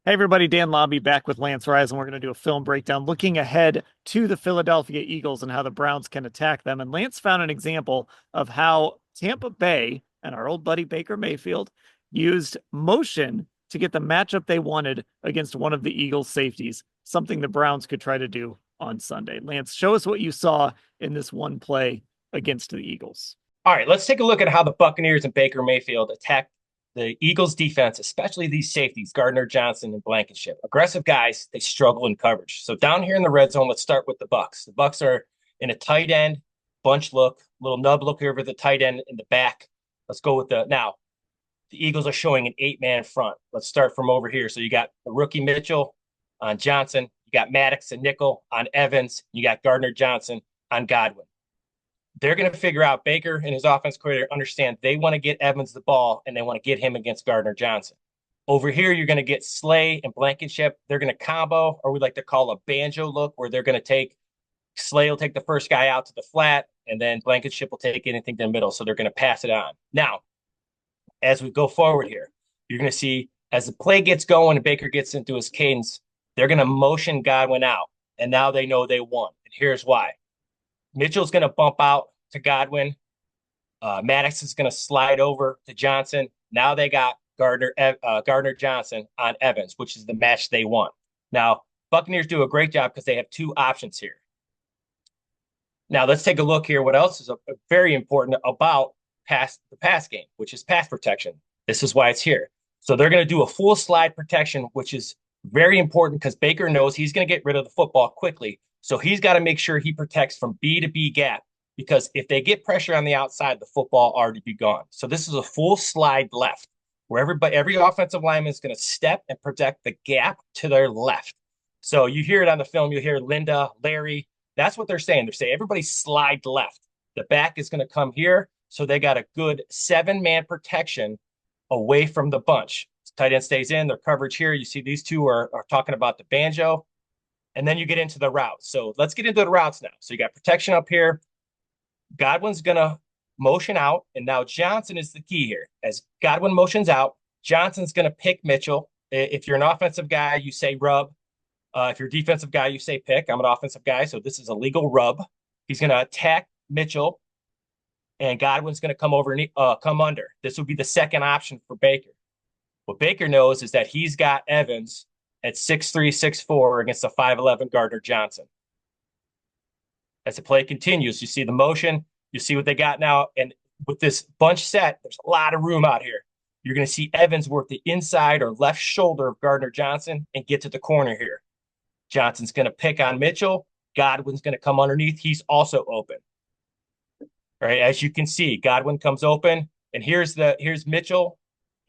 Hey everybody, Dan Lobby back with Lance Reisland. We're going to do a film breakdown looking ahead to the Philadelphia Eagles and how the Browns can attack them. And Lance found an example of how Tampa Bay and our old buddy Baker Mayfield used motion to get the matchup they wanted against one of the Eagles' safeties, something the Browns could try to do on Sunday. Lance, show us what you saw in this one play against the Eagles. All right, let's take a look at how the Buccaneers and Baker Mayfield attacked the Eagles defense, especially these safeties, Gardner Johnson and Blankenship. Aggressive guys, they struggle in coverage. So down here in the red zone, let's start with the Bucs. The Bucs are in a tight end bunch look, little nub look over the tight end in the back. Let's go with now. The Eagles are showing an 8-man front. Let's start from over here. So you got the rookie Mitchell on Johnson. You got Maddox and nickel on Evans. You got Gardner Johnson on Godwin. They're going to figure out Baker and his offense coordinator understand they want to get Evans the ball and they want to get him against Gardner Johnson. Over here, you're going to get Slay and Blankenship. They're going to combo, or we like to call a banjo look, where they're going to take Slay will take the first guy out to the flat, and then Blankenship will take anything to the middle. So they're going to pass it on. Now, as we go forward here, you're going to see as the play gets going and Baker gets into his cadence, they're going to motion Godwin out. And now they know they won. And here's why. Mitchell's going to bump out to Godwin. Maddox is going to slide over to Johnson. Now they got Gardner Johnson on Evans, which is the match they want. Now, Buccaneers do a great job because they have two options here. Now, let's take a look here. What else is very important about the pass game, which is pass protection. This is why it's here. So they're going to do a full slide protection, which is very important because Baker knows he's going to get rid of the football quickly. So he's got to make sure he protects from B to B gap, because if they get pressure on the outside, the football already be gone. So this is a full slide left where every offensive lineman is going to step and protect the gap to their left. So you hear it on the film. You hear Linda, Larry. That's what they're saying. They're saying everybody slide left. The back is going to come here. So they got a good 7-man protection away from the bunch. Tight end stays in. Their coverage here. You see these two are talking about the banjo. And then you get into the routes. So let's get into the routes now. So you got protection up here. Godwin's going to motion out. And now Johnson is the key here. As Godwin motions out, Johnson's going to pick Mitchell. If you're an offensive guy, you say rub. If you're a defensive guy, you say pick. I'm an offensive guy, so this is a legal rub. He's going to attack Mitchell, and Godwin's going to come over and come under. This would be the second option for Baker. What Baker knows is that he's got Evans at 6'3", 6'4" against a 5'11" Gardner Johnson. As the play continues, you see the motion, you see what they got now, and with this bunch set, there's a lot of room out here. You're going to see Evans work the inside or left shoulder of Gardner Johnson and get to the corner here. Johnson's going to pick on Mitchell. Godwin's going to come underneath. He's also open. All right, as you can see, Godwin comes open, and here's Mitchell,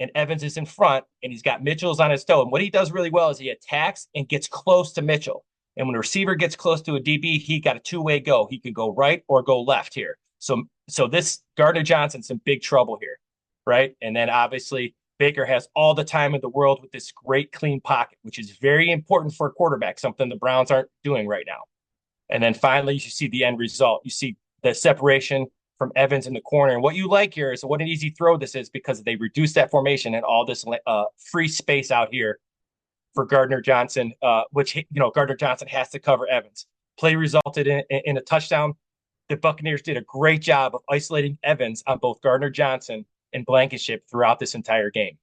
and Evans is in front, and he's got Mitchell's on his toe. And what he does really well is he attacks and gets close to Mitchell. And when a receiver gets close to a DB, he got a two-way go. He can go right or go left here. So this Gardner Johnson's in big trouble here, right? And then obviously Baker has all the time in the world with this great clean pocket, which is very important for a quarterback, something the Browns aren't doing right now. And then finally, you see the end result. You see the separation from Evans in the corner. And what you like here is what an easy throw this is, because they reduce that formation and all this free space out here for Gardner Johnson, which Gardner Johnson has to cover Evans. Play resulted in a touchdown. The Buccaneers did a great job of isolating Evans on both Gardner Johnson and Blankenship throughout this entire game.